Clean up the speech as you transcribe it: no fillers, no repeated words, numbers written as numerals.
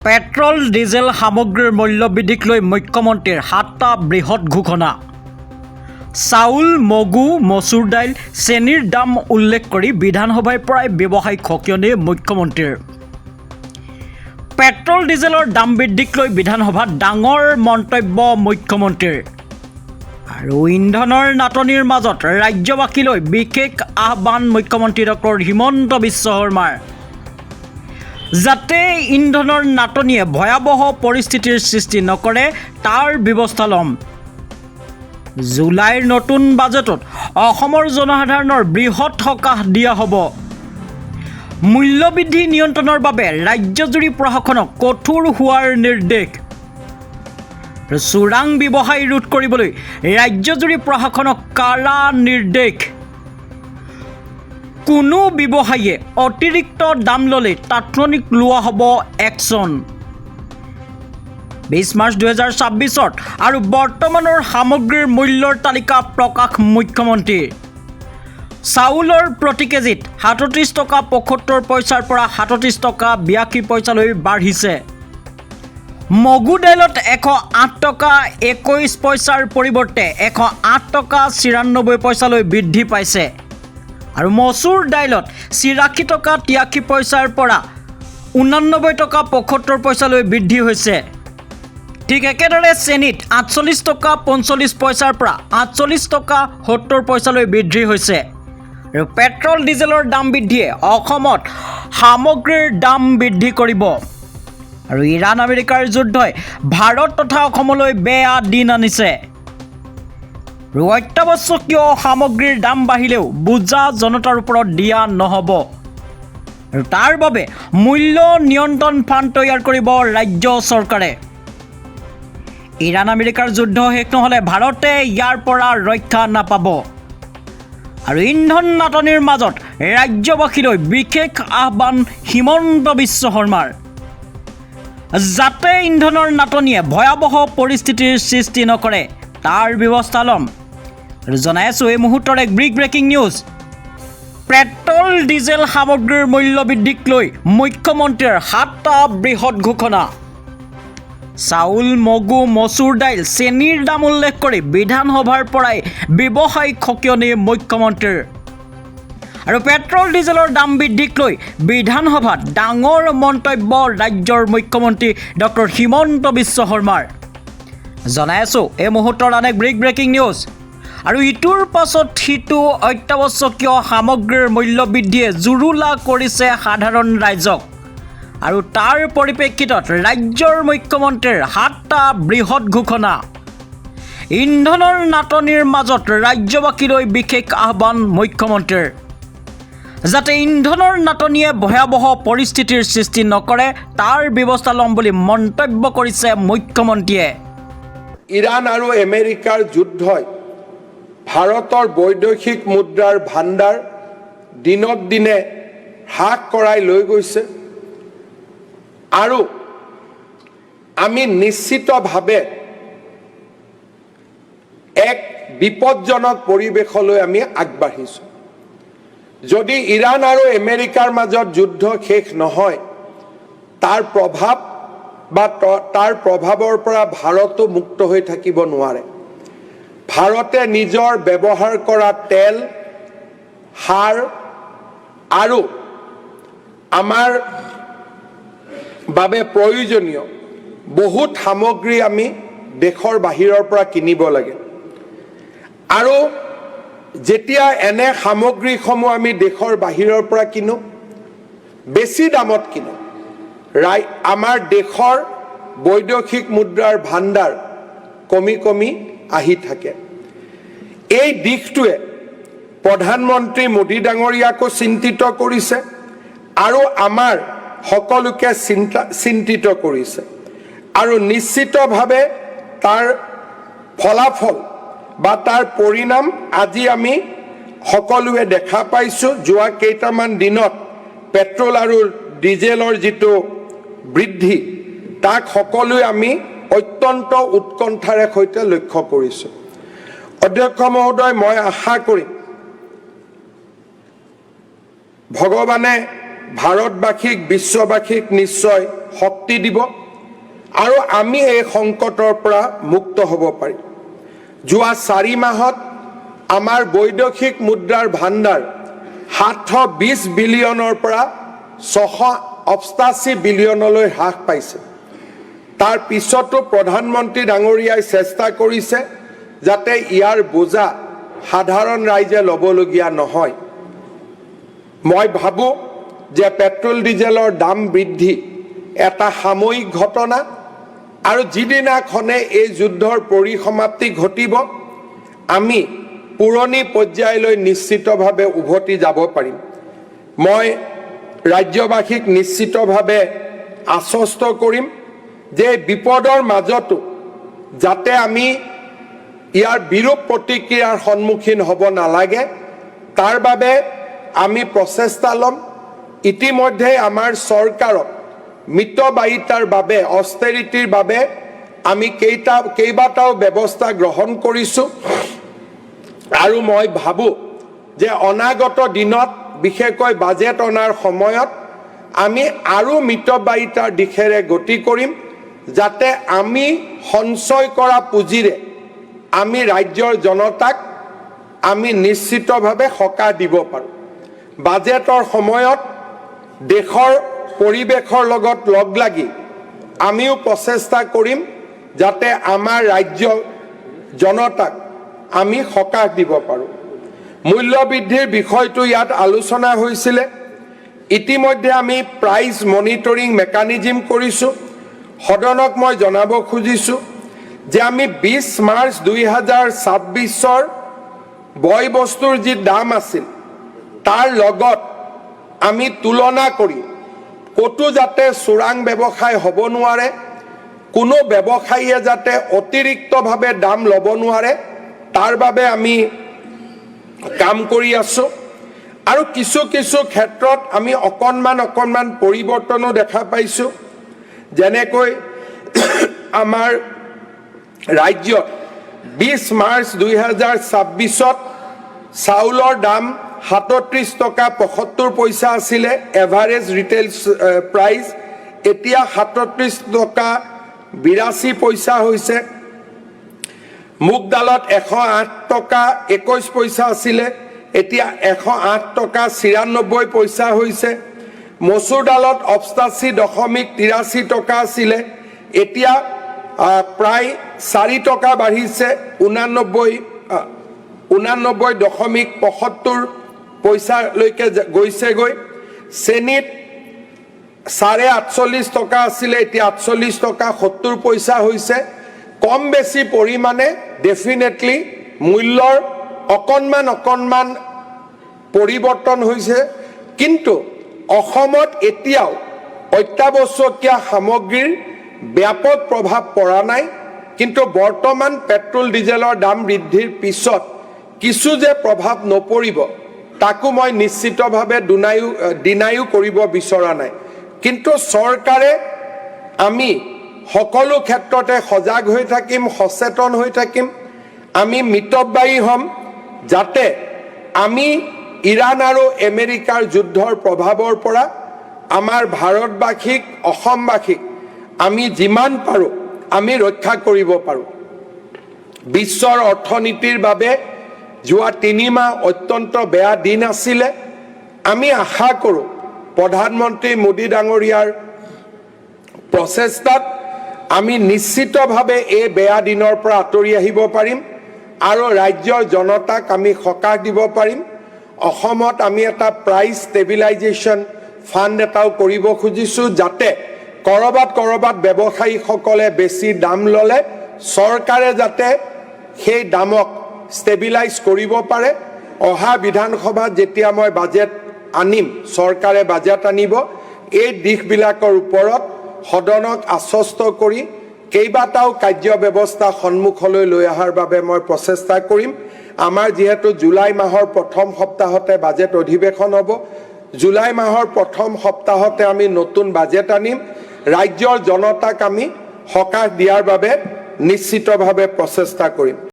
Petrol diesel সামগ্ৰীৰ মূল্য বৃদ্ধিক লৈ মুখ্যমন্ত্ৰীৰ 7টা বৃহৎ ঘোষণা। চাউল, মগু, মচুৰ দাইল, চেনিৰ দাম উল্লেখ কৰি বিধানসভাৰ পৰাই ব্যৱসায়িক সকিয়নি মুখ্যমন্ত্ৰীৰ। পেট্ৰল ডিজেলৰ দাম বৃদ্ধিক লৈ বিধানসভাত ডাঙৰ মন্তব্য মুখ্যমন্ত্ৰীৰ। আৰু ইন্ধনৰ নাটনিৰ মাজত ৰাজ্যবাসীলৈ বিশেষ আহ্বান মুখ্যমন্ত্ৰী ডক্টৰ হিমন্ত বিশ্ব শৰ্মাৰ। যাতে ইন্ধনৰ নাটনিয়ে ভয়াৱহ পৰিস্থিতিৰ সৃষ্টি নকৰে তাৰ ব্যৱস্থা ল'ম। জুলাইৰ নতুন বাজেটত অসমৰ জনসাধাৰণৰ বৃহৎ সকাহ দিয়া হ'ব। মূল্যবৃদ্ধি নিয়ন্ত্ৰণৰ বাবে ৰাজ্যজুৰি প্ৰশাসনক কঠোৰ হোৱাৰ নিৰ্দেশ। চোৰাং ব্যৱসায় ৰোধ কৰিবলৈ ৰাজ্যজুৰি প্ৰশাসনক কাৰা নিৰ্দেশ। কোনো ব্যৱসায়ীয়ে অতিৰিক্ত দাম ল'লে তাৎক্ষণিক লোৱা হ'ব একশ্যন। 20 মাৰ্চ 2026 আৰু বৰ্তমানৰ সামগ্ৰীৰ মূল্যৰ তালিকা প্ৰকাশ মুখ্যমন্ত্ৰীৰ। চাউলৰ প্ৰতি কেজিত 37 টকা 75 পইচাৰ পৰা 37 টকা 82 পইচালৈ বাঢ়িছে। মগু দাইলত 108 টকা 21 পইচাৰ পৰিৱৰ্তে 108 টকা 94 পইচালৈ বৃদ্ধি পাইছে। আৰু মচুৰ দাইলত 84 টকা 83 পইচাৰ পৰা 89 টকা 75 পইচালৈ বৃদ্ধি হৈছে। ঠিক একেদৰে চেনিত 48 টকা 45 পইচাৰ পৰা 48 টকা 70 পইচালৈ বৃদ্ধি হৈছে। আৰু পেট্ৰল ডিজেলৰ দাম বৃদ্ধিয়ে অসমত সামগ্ৰীৰ দাম বৃদ্ধি কৰিব। আৰু ইৰাণ আমেৰিকাৰ যুদ্ধই ভাৰত তথা অসমলৈ বেয়া দিন আনিছে। আৰু অত্যাৱশ্যকীয় সামগ্ৰীৰ দাম বাঢ়িলেও বোজা জনতাৰ ওপৰত দিয়া নহ'ব। আৰু তাৰ বাবে মূল্য নিয়ন্ত্ৰণ ফাণ্ড তৈয়াৰ কৰিব ৰাজ্য চৰকাৰে। ইৰাণ আমেৰিকাৰ যুদ্ধ শেষ নহ'লে ভাৰতে ইয়াৰ পৰা ৰক্ষা নাপাব। আৰু ইন্ধন নাটনিৰ মাজত ৰাজ্যবাসীলৈ বিশেষ আহ্বান হিমন্ত বিশ্ব শৰ্মাৰ। যাতে ইন্ধনৰ নাটনিয়ে ভয়াৱহ পৰিস্থিতিৰ সৃষ্টি নকৰে তাৰ ব্যৱস্থা ল'ম। আৰু জনাই আছোঁ এই মুহূৰ্তৰ এক ব্ৰেকিং নিউজ। পেট্ৰল ডিজেল সামগ্ৰীৰ মূল্য বৃদ্ধিক লৈ মুখ্যমন্ত্ৰীৰ 7টা বৃহৎ ঘোষণা। চাউল, মগু, মচুৰ দাইল, চেনিৰ দাম উল্লেখ কৰি বিধানসভাৰ পৰাই ব্যৱসায়িক সকিয়নি মুখ্যমন্ত্ৰীৰ। আৰু পেট্ৰল ডিজেলৰ দাম বৃদ্ধিক লৈ বিধানসভাত ডাঙৰ মন্তব্য ৰাজ্যৰ মুখ্যমন্ত্ৰী ডক্টৰ হিমন্ত বিশ্ব শৰ্মাৰ। জনাই আছোঁ এই মুহূৰ্তৰ আন এক ব্ৰেকিং নিউজ। আৰু ইটোৰ পাছত সিটো অত্যাৱশ্যকীয় সামগ্ৰীৰ মূল্য বৃদ্ধিয়ে জুৰুলা কৰিছে সাধাৰণ ৰাইজক। আৰু তাৰ পৰিপ্ৰেক্ষিতত ৰাজ্যৰ মুখ্যমন্ত্ৰীৰ 7টা বৃহৎ ঘোষণা। ইন্ধনৰ নাটনিৰ মাজত ৰাজ্যবাসীলৈ বিশেষ আহ্বান মুখ্যমন্ত্ৰীৰ। যাতে ইন্ধনৰ নাটনিয়ে ভয়াৱহ পৰিস্থিতিৰ সৃষ্টি নকৰে তাৰ ব্যৱস্থা ল'ম বুলি মন্তব্য কৰিছে মুখ্যমন্ত্ৰীয়ে। ইৰাণ আৰু আমেৰিকাৰ যুদ্ধই ভাৰতৰ বৈদেশিক মুদ্ৰাৰ ভাণ্ডাৰ দিনক দিনে হ্ৰাস কৰাই লৈ গৈছে। আৰু আমি নিশ্চিতভাৱে এক বিপদজনক পৰিৱেশলৈ আমি আগবাঢ়িছোঁ। যদি ইৰাণ আৰু আমেৰিকাৰ মাজত যুদ্ধ শেষ নহয় তাৰ প্ৰভাৱ বা তাৰ প্ৰভাৱৰ পৰা ভাৰতো মুক্ত হৈ থাকিব নোৱাৰে। ভাৰতে নিজৰ ব্যৱহাৰ কৰা তেল, সাৰ আৰু আমাৰ বাবে প্ৰয়োজনীয় বহুত সামগ্ৰী আমি দেশৰ বাহিৰৰ পৰা কিনিব লাগে। আৰু যেতিয়া এনে সামগ্ৰীসমূহ আমি দেশৰ বাহিৰৰ পৰা কিনো, বেছি দামত কিনো, আমাৰ দেশৰ বৈদেশিক মুদ্ৰাৰ ভাণ্ডাৰ কমি কমি আহি থাকে। এই দিশটোৱে প্ৰধানমন্ত্ৰী মোদী ডাঙৰীয়াকো চিন্তিত কৰিছে আৰু আমাৰ সকলোকে চিন্তিত কৰিছে। আৰু নিশ্চিতভাৱে তাৰ ফলাফল বা তাৰ পৰিণাম আজি আমি সকলোৱে দেখা পাইছোঁ। যোৱা কেইটামান দিনত পেট্ৰল আৰু ডিজেলৰ যিটো বৃদ্ধি তাক সকলোৱে আমি অত্যন্ত উৎকণ্ঠাৰে সৈতে লক্ষ্য কৰিছোঁ। অধ্যক্ষ মহোদয়, মই আশা কৰিম ভগৱানে ভাৰতবাসীক বিশ্ববাসীক নিশ্চয় শক্তি দিব আৰু আমি এই সংকটৰ পৰা মুক্ত হ'ব পাৰিম। যোৱা 4 মাহত আমাৰ বৈদেশিক মুদ্ৰাৰ ভাণ্ডাৰ 720 বিলিয়নৰ পৰা 688 বিলিয়নলৈ হ্ৰাস পাইছে। তাৰ পিছতো প্ৰধানমন্ত্ৰী ডাঙৰীয়াই চেষ্টা কৰিছে যাতে ইয়াৰ বোজা সাধাৰণ ৰাইজে ল'বলগীয়া নহয়। মই ভাবোঁ যে পেট্ৰল ডিজেলৰ দাম বৃদ্ধি এটা সাময়িক ঘটনা আৰু যিদিনাখনে এই যুদ্ধৰ পৰিসমাপ্তি ঘটিব আমি পুৰণি পৰ্যায়লৈ নিশ্চিতভাৱে উভতি যাব পাৰিম। মই ৰাজ্যবাসীক নিশ্চিতভাৱে আশ্বস্ত কৰিম যে বিপদৰ মাজতো যাতে আমি ইয়াৰ বিৰূপ প্ৰতিক্ৰিয়াৰ সন্মুখীন হ'ব নালাগে তাৰ বাবে আমি প্ৰচেষ্টা ল'ম। ইতিমধ্যে আমাৰ চৰকাৰক মিতব্যয়িতাৰ বাবে অষ্টেৰিটিৰ বাবে আমি কেইবাটাও ব্যৱস্থা গ্ৰহণ কৰিছোঁ আৰু মই ভাবোঁ যে অনাগত দিনত বিশেষকৈ বাজেট অনাৰ সময়ত আমি আৰু মিতব্যয়িতাৰ দিশেৰে গতি কৰিম যাতে আমি সঞ্চয় কৰা পুঁজিৰে আমি ৰাজ্যৰ জনতাক আমি নিশ্চিতভাৱে সকাহ দিব পাৰোঁ। বাজেটৰ সময়ত দেশৰ পৰিৱেশৰ লগত লগ লাগি আমিও প্ৰচেষ্টা কৰিম যাতে আমাৰ ৰাজ্যৰ জনতাক আমি সকাহ দিব পাৰোঁ। মূল্যবৃদ্ধিৰ বিষয়টো ইয়াত আলোচনা হৈছিলে। ইতিমধ্যে আমি প্ৰাইচ মনিটৰিং মেকানিজম কৰিছোঁ। সদনক মই জনাব খুজিছোঁ যে আমি 20 মাৰ্চ 2026 বয় বস্তুৰ যি দাম আছিল তাৰ লগত আমি তুলনা কৰি ক'তো যাতে চোৰাং ব্যৱসায় হ'ব নোৱাৰে, কোনো ব্যৱসায়ীয়ে যাতে অতিৰিক্তভাৱে দাম ল'ব নোৱাৰে তাৰ বাবে আমি কাম কৰি আছোঁ। আৰু কিছু ক্ষেত্ৰত আমি অকণমান পৰিৱৰ্তনো দেখা পাইছোঁ। যেনেকৈ আমাৰ ৰাজ্যত 20 মাৰ্চ 2026 চাউলৰ দাম 37 টকা 75 পইচা আছিলে এভাৰেজ ৰিটেইল প্ৰাইচ, এতিয়া 37 টকা 82 পইচা হৈছে। মুগ দালত 108 টকা 21 পইচা আছিলে, এতিয়া 108 টকা 94 পইচা হৈছে। মচুৰ দালত 88.83 টকা আছিলে, এতিয়া প্ৰায় 4 টকা বাঢ়িছে 89.75 পইচালৈকে গৈছেগৈ। চেনিত 48.5 টকা আছিলে, এতিয়া 48 টকা 70 পইচা হৈছে। কম বেছি পৰিমাণে ডেফিনেটলি মূল্যৰ অকণমান পৰিৱৰ্তন হৈছে, কিন্তু অসমত এতিয়াও অত্যাৱশ্যকীয় সামগ্ৰীৰ ব্যাপক প্ৰভাৱ পৰা নাই। কিন্তু বৰ্তমান পেট্ৰল ডিজেলৰ দাম বৃদ্ধিৰ পিছত কিছু যে প্ৰভাৱ নপৰিব তাকো মই নিশ্চিতভাৱে ডিনায়ো কৰিব বিচৰা নাই। কিন্তু চৰকাৰে আমি সকলো ক্ষেত্ৰতে সজাগ হৈ থাকিম, সচেতন হৈ থাকিম। আমি মিতব্যয়ী হ'ম যাতে আমি ইৰাণ আৰু আমেৰিকাৰ যুদ্ধৰ প্ৰভাৱৰ পৰা আমাৰ ভাৰতবাসীক, অসমবাসীক আমি যিমান পাৰোঁ আমি ৰক্ষা কৰিব পাৰোঁ। বিশ্বৰ অৰ্থনীতিৰ বাবে যোৱা 3 মাহ অত্যন্ত বেয়া দিন আছিলে। আমি আশা কৰোঁ প্ৰধানমন্ত্ৰী মোদী ডাঙৰীয়াৰ প্ৰচেষ্টাত আমি নিশ্চিতভাৱে এই বেয়া দিনৰ পৰা আঁতৰি আহিব পাৰিম আৰু ৰাজ্যৰ জনতাক আমি সকাহ দিব পাৰিম। অসমত আমি এটা প্ৰাইচ ষ্টেবিলাইজেশ্যন ফাণ্ড এটাও কৰিব খুজিছোঁ যাতে কৰবাত ব্যৱসায়ীসকলে বেছি দাম ল'লে চৰকাৰে যাতে সেই দামক ষ্টেবিলাইজ কৰিব পাৰে। অহা বিধানসভাত যেতিয়া মই বাজেট আনিম, চৰকাৰে বাজেট আনিব, এই দিশবিলাকৰ ওপৰত সদনক আশ্বস্ত কৰি কেইবাটাও কাৰ্য ব্যৱস্থা সন্মুখলৈ লৈ অহাৰ বাবে মই প্ৰচেষ্টা কৰিম। আমাৰ যিহেতু জুলাই মাহৰ প্ৰথম সপ্তাহতে বাজেট অধিৱেশন হ'ব, জুলাই মাহৰ প্ৰথম সপ্তাহতে আমি নতুন বাজেট আনিম। ৰাজ্যৰ জনতাক আমি সকাহ দিয়াৰ বাবে নিশ্চিতভাৱে প্ৰচেষ্টা কৰিম।